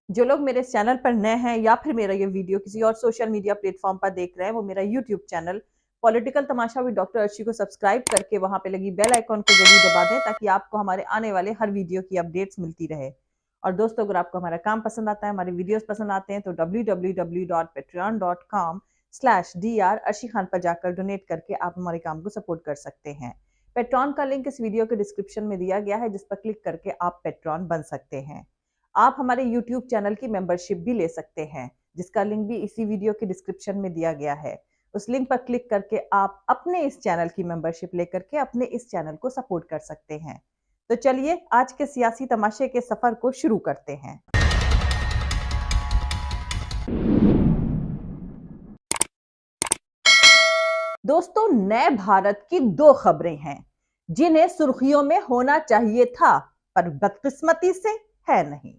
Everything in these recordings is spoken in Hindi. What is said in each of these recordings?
जो लोग मेरे इस चैनल पर नए हैं या फिर मेरा ये वीडियो किसी और सोशल मीडिया प्लेटफॉर्म पर देख रहे हैं, वो मेरा YouTube channel political Tamasha with doctor Arshi को सब्सक्राइब करके वहां पे लगी बेल आइकॉन को जरूर दबा दें, ताकि आपको हमारे आने वाले हर वीडियो की अपडेट्स मिलती रहे। और दोस्तों, अगर आपको हमारा काम पसंद आता है, हमारे वीडियोस पसंद आते हैं, तो www.patreon.com/dr अर्शी खान पर जाकर डोनेट करके आप हमारे काम को सपोर्ट कर सकते हैं। पेट्रॉन का लिंक इस वीडियो के डिस्क्रिप्शन में दिया गया है, जिस पर क्लिक करके आप पेट्रॉन बन सकते हैं। आप हमारे YouTube चैनल की मेंबरशिप भी ले सकते हैं, जिसका लिंक भी इसी वीडियो के डिस्क्रिप्शन में दिया गया है। उस लिंक पर क्लिक करके आप अपने इस चैनल की मेंबरशिप लेकर के अपने इस चैनल को सपोर्ट कर सकते हैं। तो चलिए आज के सियासी तमाशे के सफर को शुरू करते हैं। दोस्तों, नए भारत की दो खबरें हैं जिन्हें सुर्खियों में होना चाहिए था, पर बदकिस्मती से है नहीं।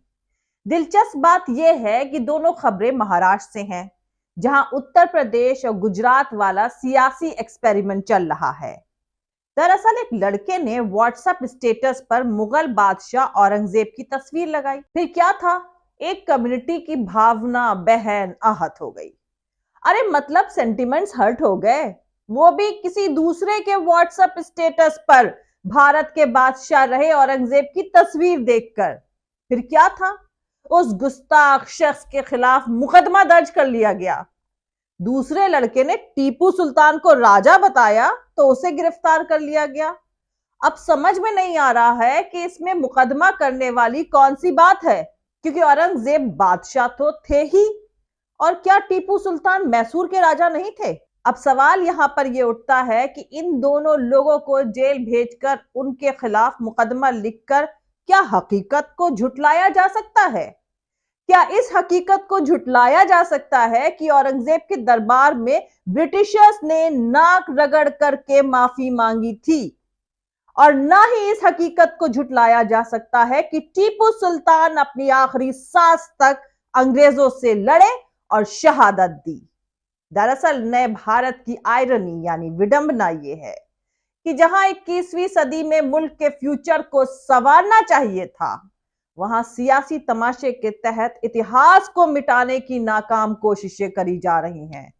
दिलचस्प बात यह है कि दोनों खबरें महाराष्ट्र से हैं, जहां उत्तर प्रदेश और गुजरात वाला सियासी एक्सपेरिमेंट चल रहा है। दरअसल एक लड़के ने व्हाट्सएप स्टेटस पर मुगल बादशाह औरंगजेब की तस्वीर लगाई। फिर क्या था, एक कम्युनिटी की भावना बहन आहत हो गई। अरे मतलब सेंटिमेंट्स हर्ट हो गए, वो भी किसी दूसरे के व्हाट्सएप स्टेटस पर भारत के बादशाह रहे औरंगजेब की तस्वीर देखकर। फिर क्या था, उस गुस्ताख शख्स के खिलाफ मुकदमा दर्ज कर लिया गया। दूसरे लड़के ने टीपू सुल्तान को राजा बताया तो उसे गिरफ्तार कर लिया गया। अब समझ में नहीं आ रहा है कि इसमें मुकदमा करने वाली कौन सी बात है, क्योंकि औरंगजेब बादशाह तो थे ही, और क्या टीपू सुल्तान मैसूर के राजा नहीं थे? अब सवाल यहां पर यह उठता है कि इन दोनों लोगों को जेल भेजकर उनके खिलाफ मुकदमा लिखकर क्या हकीकत को झुटलाया जा सकता है? क्या इस हकीकत को झुटलाया जा सकता है कि औरंगजेब के दरबार में ब्रिटिशर्स ने नाक रगड़ करके माफी मांगी थी? और ना ही इस हकीकत को झुटलाया जा सकता है कि टीपू सुल्तान अपनी आखिरी सांस तक अंग्रेजों से लड़े और शहादत दी। दरअसल नए भारत की आयरनी यानी विडंबना यह है कि जहां 21वीं सदी में मुल्क के फ्यूचर को संवारना चाहिए था, वहां सियासी तमाशे के तहत इतिहास को मिटाने की नाकाम कोशिशें करी जा रही हैं।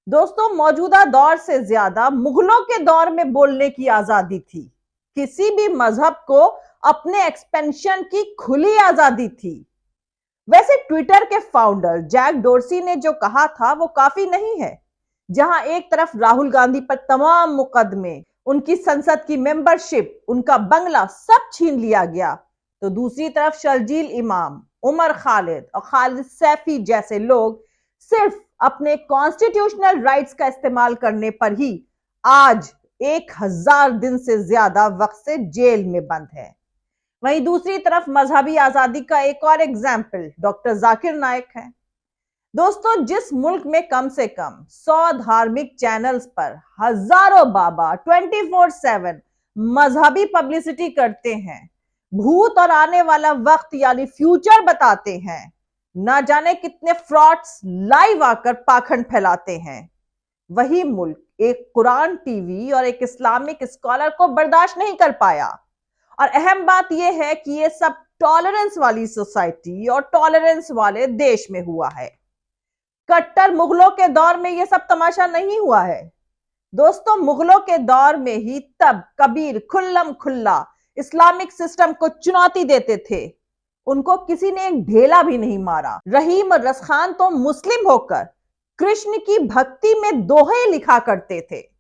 दोस्तों, मौजूदा दौर से ज्यादा मुगलों के दौर में बोलने की आजादी थी। किसी भी मजहब को अपने एक्सपेंशन की खुली आजादी थी। वैसे ट्विटर के फाउंडर जैक डोर्सी ने जो कहा था वो काफी नहीं है। जहां एक तरफ राहुल गांधी पर तमाम मुकदमे, उनकी संसद की मेंबरशिप, उनका बंगला सब छीन लिया गया, तो दूसरी तरफ शर्जील इमाम, उमर खालिद और खालिद सैफी जैसे लोग सिर्फ अपने कॉन्स्टिट्यूशनल राइट्स का इस्तेमाल करने पर ही आज 1000 दिन से ज्यादा वक्त से जेल में बंद है। वहीं दूसरी तरफ मजहबी आजादी का एक और एग्जाम्पल डॉक्टर जाकिर नाइक है। दोस्तों, जिस मुल्क में कम से कम 100 धार्मिक चैनल्स पर हजारों बाबा 24/7 मजहबी पब्लिसिटी करते हैं, भूत और आने वाला वक्त यानी फ्यूचर बताते हैं, ना जाने कितने फ्रॉड्स लाइव आकर पाखंड फैलाते हैं, वही मुल्क एक कुरान टीवी और एक इस्लामिक स्कॉलर को बर्दाश्त नहीं कर पाया। और अहम बात यह है कि यह सब टॉलरेंस वाली सोसाइटी और टॉलरेंस वाले देश में हुआ है। कट्टर मुगलों के दौर में यह सब तमाशा नहीं हुआ है। दोस्तों, मुगलों के दौर में ही तब कबीर खुल्लम खुल्ला इस्लामिक सिस्टम को चुनौती देते थे। उनको किसी ने एक ढेला भी नहीं मारा। रहीम और रसखान तो मुस्लिम होकर कृष्ण की भक्ति में दोहे लिखा करते थे।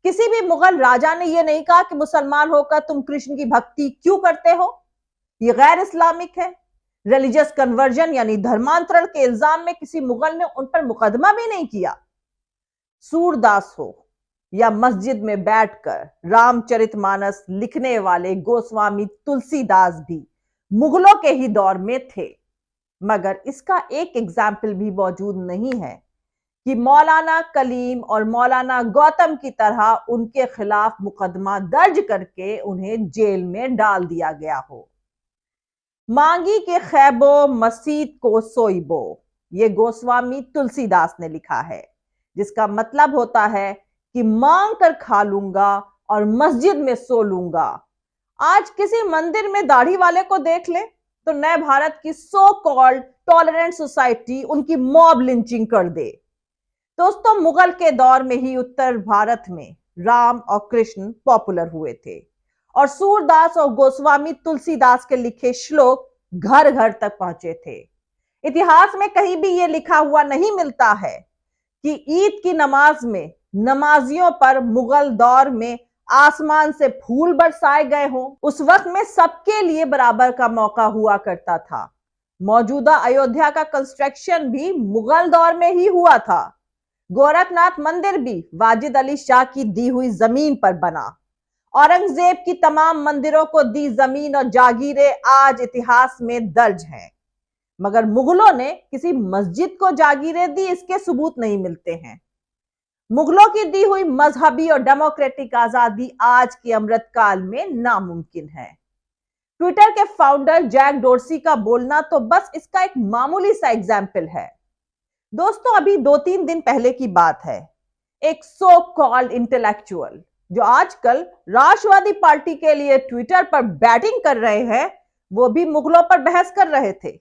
किसी भी मुगल राजा ने यह नहीं कहा कि मुसलमान होकर तुम कृष्ण की भक्ति क्यों करते हो, यह गैर इस्लामिक है। रिलीजियस कन्वर्जन यानी धर्मांतरण के इल्जाम में किसी मुगल ने उन पर मुकदमा भी नहीं किया। सूरदास हो या मस्जिद में बैठकर रामचरितमानस लिखने वाले गोस्वामी तुलसीदास भी मुगलों के ही दौर में थे। मगर इसका एक एग्जाम्पल भी मौजूद नहीं है कि मौलाना कलीम और मौलाना गौतम की तरह उनके खिलाफ मुकदमा दर्ज करके उन्हें जेल में डाल दिया गया हो। मांगी के खैबो मसीद को सोइबो, ये गोस्वामी तुलसीदास ने लिखा है, जिसका मतलब होता है कि मांग कर खा लूंगा और मस्जिद में सो लूंगा। आज किसी मंदिर में दाढ़ी वाले को देख ले, तो नए भारत की सो कॉल्ड टॉलरेंट सोसाइटी उनकी मॉब लिंचिंग कर दे। दोस्तों, मुगल के दौर में ही उत्तर भारत में राम और कृष्ण पॉपुलर हुए थे और सूरदास और गोस्वामी तुलसीदास के लिखे श्लोक घर घर तक पहुंचे थे। इतिहास में कहीं भी यह लिखा हुआ नहीं मिलता है कि ईद की नमाज में नमाजियों पर मुगल दौर में आसमान से फूल बरसाए गए हों। उस वक्त में सबके लिए बराबर का मौका हुआ करता था। मौजूदा अयोध्या का कंस्ट्रक्शन भी मुगल दौर में ही हुआ था। गोरखनाथ मंदिर भी वाजिद अली शाह की दी हुई जमीन पर बना। औरंगजेब की तमाम मंदिरों को दी जमीन और जागीरें आज इतिहास में दर्ज हैं, मगर मुगलों ने किसी मस्जिद को जागीरें दी, इसके सबूत नहीं मिलते हैं। मुगलों की दी हुई मजहबी और डेमोक्रेटिक आजादी आज के अमृतकाल में नामुमकिन है। ट्विटर के फाउंडर जैक डोर्सी का बोलना तो बस इसका एक मामूली सा एग्जाम्पल है। दोस्तों, अभी 2-3 दिन पहले की बात है, एक सो कॉल्ड इंटेलेक्चुअल जो आजकल राष्ट्रवादी पार्टी के लिए ट्विटर पर बैटिंग कर रहे हैं, वो भी मुगलों पर बहस कर रहे थे।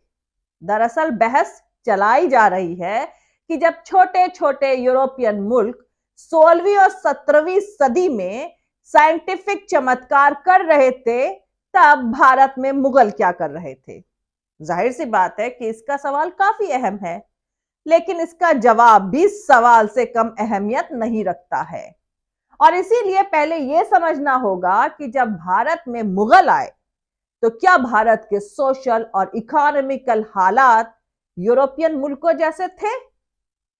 दरअसल बहस चलाई जा रही है कि जब छोटे छोटे यूरोपियन मुल्क 16वीं और 17वीं सदी में साइंटिफिक चमत्कार कर रहे थे, तब भारत में मुगल क्या कर रहे थे। जाहिर सी बात है कि इसका सवाल काफी अहम है, लेकिन इसका जवाब भी सवाल से कम अहमियत नहीं रखता है। और इसीलिए पहले यह समझना होगा कि जब भारत में मुगल आए तो क्या भारत के सोशल और इकोनॉमिकल हालात यूरोपियन मुल्कों जैसे थे?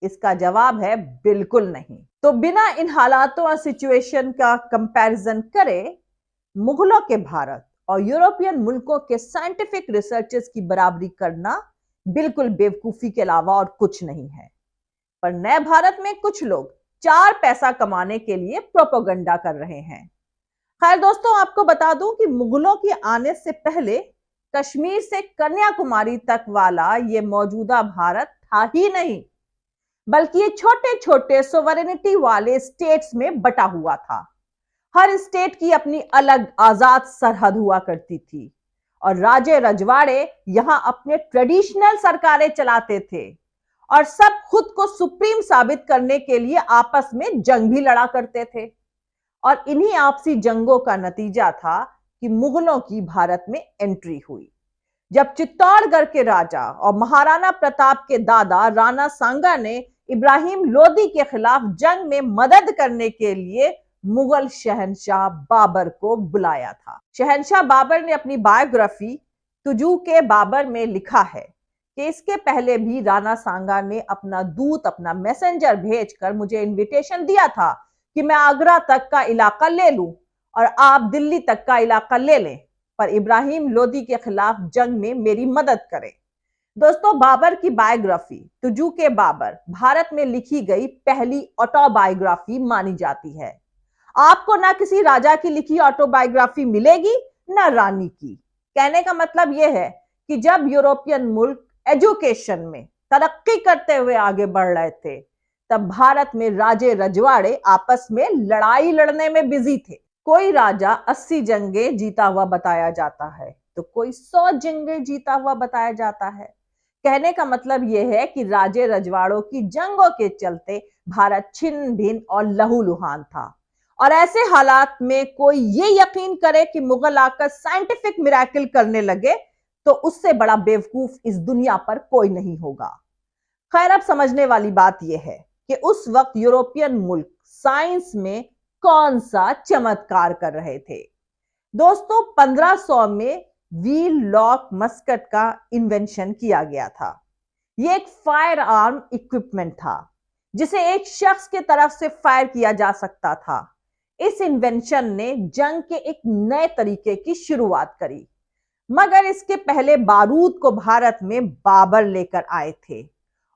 इसका जवाब है बिल्कुल नहीं। तो बिना इन हालातों और सिचुएशन का कंपैरिजन करे, मुगलों के भारत और यूरोपियन मुल्कों के साइंटिफिक रिसर्चेस की बराबरी करना बिल्कुल बेवकूफी के अलावा और कुछ नहीं है। पर नए भारत में कुछ लोग 4 पैसा कमाने के लिए प्रोपेगेंडा कर रहे हैं। खैर दोस्तों, आपको बता दूं कि मुगलों के आने से पहले कश्मीर से कन्याकुमारी तक वाला ये मौजूदा भारत था ही नहीं, बल्कि ये छोटे छोटे सोवरेनिटी वाले स्टेट्स में बटा हुआ था। हर स्टेट की अपनी अलग आजाद सरहद हुआ करती थी और राजे रजवाड़े यहां अपने ट्रेडिशनल सरकारें चलाते थे और सब खुद को सुप्रीम साबित करने के लिए आपस में जंग भी लड़ा करते थे। और इन्हीं आपसी जंगों का नतीजा था कि मुगलों की भारत में एंट्री हुई। जब चित्तौड़गढ़ के राजा और महाराणा प्रताप के दादा राणा सांगा ने इब्राहिम लोदी के खिलाफ जंग में मदद करने के लिए मुगल शहंशाह बाबर को बुलाया था। शहंशाह बाबर ने अपनी बायोग्राफी तुजू के बाबर में लिखा है कि इसके पहले भी राणा सांगा ने अपना दूत, अपना मैसेंजर भेजकर मुझे इनविटेशन दिया था कि मैं आगरा तक का इलाका ले लूं और आप दिल्ली तक का इलाका ले लें, पर इब्राहिम लोदी के खिलाफ जंग में मेरी मदद करें। दोस्तों, बाबर की बायोग्राफी तुजू के बाबर भारत में लिखी गई पहली ऑटोबायोग्राफी मानी जाती है। आपको ना किसी राजा की लिखी ऑटोबायोग्राफी मिलेगी, ना रानी की। कहने का मतलब यह है कि जब यूरोपियन मुल्क एजुकेशन में तरक्की करते हुए आगे बढ़ रहे थे, तब भारत में राजे रजवाड़े आपस में लड़ाई लड़ने में बिजी थे। कोई राजा 80 जंगें जीता हुआ बताया जाता है, तो कोई 100 जंगें जीता हुआ बताया जाता है। कहने का मतलब यह है कि राजे रजवाड़ों की जंगों के चलते भारत छिन्न भिन्न और लहूलुहान था। और ऐसे हालात में कोई ये यकीन करे कि मुगल आकर साइंटिफिक मिरेकल करने लगे, तो उससे बड़ा बेवकूफ इस दुनिया पर कोई नहीं होगा। खैर, अब समझने वाली बात यह है कि उस वक्त यूरोपियन मुल्क साइंस में कौन सा चमत्कार कर रहे थे। दोस्तों, 1500 में व्हील लॉक मस्कट का इन्वेंशन किया गया था। यह एक फायर आर्म इक्विपमेंट था जिसे एक शख्स के तरफ से फायर किया जा सकता था। इस इन्वेंशन ने जंग के एक नए तरीके की शुरुआत करी, मगर इसके पहले बारूद को भारत में बाबर लेकर आए थे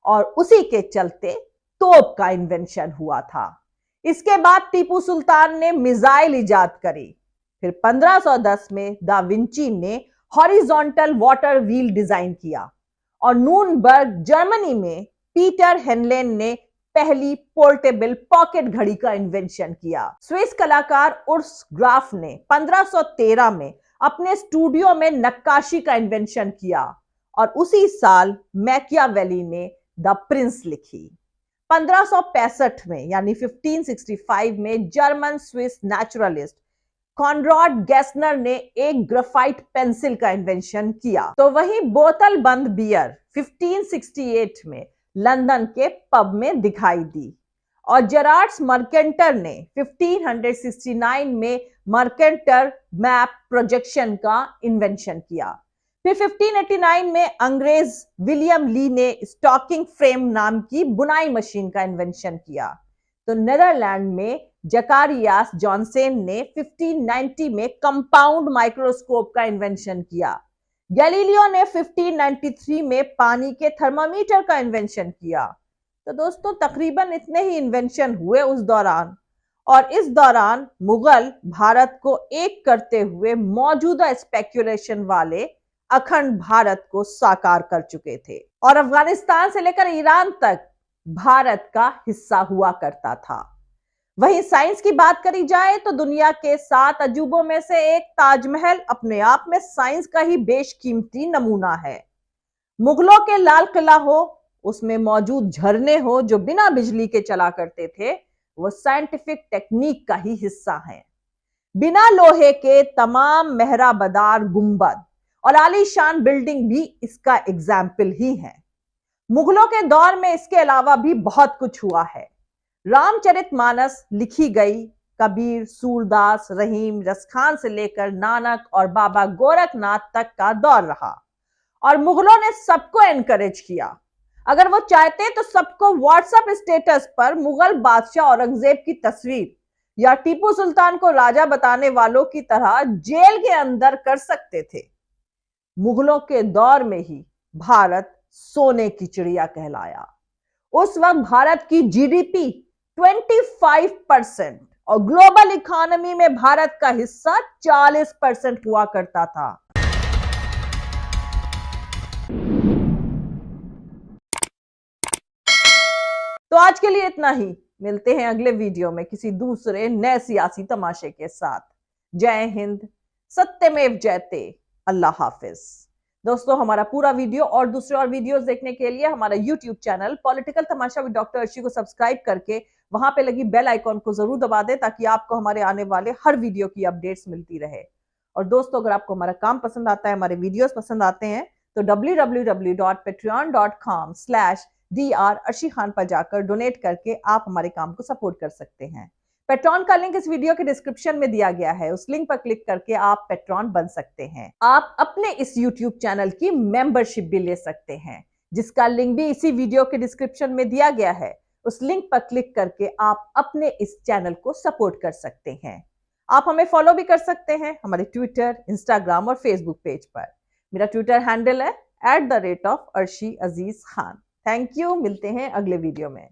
और उसी के चलते तोप का इन्वेंशन हुआ था। इसके बाद टीपू सुल्तान ने मिसाइल इजाद करी। फिर 1510 में दा विंची ने हॉरिजॉन्टल वाटर व्हील डिजाइन किया और नूनबर्ग जर्मनी में पीटर हेनलेन ने पहली पोर्टेबल पॉकेट घड़ी का इन्वेंशन किया। स्विस कलाकार उर्स ग्राफ ने 1513 में अपने स्टूडियो में नक्काशी का इन्वेंशन किया और उसी साल मैकियावेली ने द प्रिंस लिखी। 1565 में यानी 1565 में जर्मन स्विस नेचुरलिस्ट कॉनराड गेस्नर ने एक ग्राफाइट पेंसिल का इन्वेंशन किया। तो वहीं बोतल बंद बियर 1568 में लंदन के पब में दिखाई दी और जेरार्ड्स मर्केंटर ने 1569 में मर्केंटर मैप प्रोजेक्शन का इन्वेंशन किया। फिर 1589 में अंग्रेज विलियम ली ने स्टॉकिंग फ्रेम नाम की बुनाई मशीन का इन्वेंशन किया। तो नेदरलैंड में जकारियास जॉनसन ने 1590 में कंपाउंड माइक्रोस्कोप का इन्वेंशन किया। गैलीलियो ने 1593 में पानी के थर्मामीटर का इन्वेंशन किया। तो दोस्तों तकरीबन इतने ही इन्वेंशन हुए उस दौरान, और इस दौरान मुगल भारत को एक करते हुए मौजूदा स्पेक्युलेशन वाले अखंड भारत को साकार कर चुके थे और अफगानिस्तान से लेकर ईरान तक भारत का हिस्सा हुआ करता था। वहीं साइंस की बात करी जाए तो दुनिया के 7 अजूबों में से एक ताजमहल अपने आप में साइंस का ही बेशकीमती नमूना है। मुगलों के लाल किला हो, उसमें मौजूद झरने हो जो बिना बिजली के चला करते थे, वो साइंटिफिक टेक्निक का ही हिस्सा है। बिना लोहे के तमाम मेहराबदार गुंबद और आलीशान बिल्डिंग भी इसका एग्जाम्पल ही है। मुगलों के दौर में इसके अलावा भी बहुत कुछ हुआ है। रामचरितमानस लिखी गई, कबीर, सूरदास, रहीम, रसखान से लेकर नानक और बाबा गोरखनाथ तक का दौर रहा और मुगलों ने सबको एनकरेज किया। अगर वो चाहते तो सबको व्हाट्सएप स्टेटस पर मुगल बादशाह औरंगजेब की तस्वीर या टीपू सुल्तान को राजा बताने वालों की तरह जेल के अंदर कर सकते थे। मुगलों के दौर में ही भारत सोने की चिड़िया कहलाया। उस वक्त भारत की जीडीपी 25% और ग्लोबल इकोनॉमी में भारत का हिस्सा 40% हुआ करता था। तो आज के लिए इतना ही। मिलते हैं अगले वीडियो में किसी दूसरे नए सियासी तमाशे के साथ। जय हिंद, सत्यमेव जयते, अल्लाह हाफिज। दोस्तों हमारा पूरा वीडियो और दूसरे और वीडियोस देखने के लिए हमारा YouTube channel political Tamasha with doctor Arshi को सब्सक्राइब करके वहां पे लगी बेल आइकॉन को जरूर दबा दें ताकि आपको हमारे आने वाले हर वीडियो की अपडेट्स मिलती रहे। और दोस्तों अगर आपको हमारा काम पसंद आता है, हमारे वीडियोस पसंद आते हैं तो www.patreon.com/Dr अर्शी खान पर जाकर डोनेट करके आप हमारे काम को सपोर्ट कर सकते हैं। पेट्रॉन का लिंक इस वीडियो के डिस्क्रिप्शन में दिया गया है, उस लिंक पर क्लिक करके आप पेट्रॉन बन सकते हैं। आप अपने इस YouTube चैनल की मेंबरशिप भी ले सकते हैं, जिसका लिंक भी इसी वीडियो के डिस्क्रिप्शन में दिया गया है। उस लिंक पर क्लिक करके आप अपने इस चैनल को सपोर्ट कर सकते हैं। आप हमें फॉलो भी कर सकते हैं हमारे ट्विटर, इंस्टाग्राम और फेसबुक पेज पर। मेरा ट्विटर हैंडल है @arshi_aziz khan। थैंक यू, मिलते हैं अगले वीडियो में।